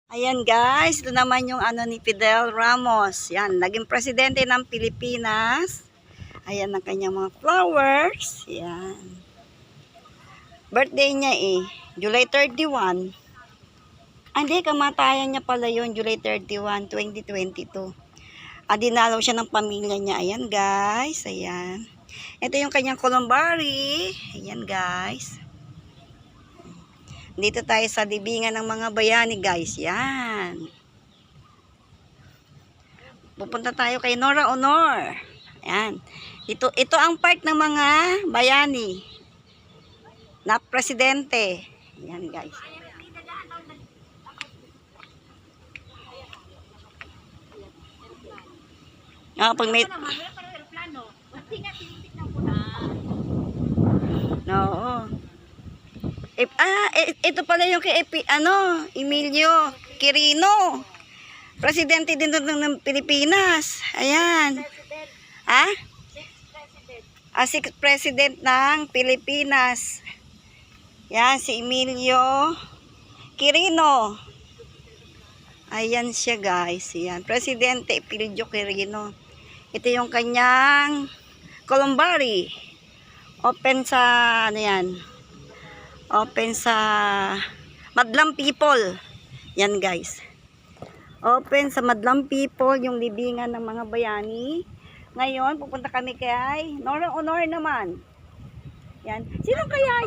Ayan guys, ito naman yung ano ni Fidel Ramos. Yan, naging presidente ng Pilipinas. Ayan ang kanyang mga flowers. Yan. Birthday niya July 31. Hindi, kamatayan niya pala yun, July 31, 2022. Dinalaw siya ng pamilya niya. Ayan guys, ayan. Ito yung kanyang columbari. Ayan guys. Dito tayo sa libingan ng mga bayani guys. Yan. Pupunta tayo kay Nora Honor. Yan. Ito ang part ng mga bayani na presidente. Yan guys. Pag may... No. Ito pala yung kay Emilio Quirino. Presidente din ng Pilipinas. Ayan. Sixth president ng Pilipinas. Yan, si Emilio Quirino. Ayan siya guys. Yan, Presidente Emilio Quirino. Ito yung kanyang columbari. Open sa, open sa Madlang People. Yan guys. Open sa Madlang People, yung libingan ng mga bayani. Ngayon, pupunta kami kay Nora Honor naman. Yan. Sino kaya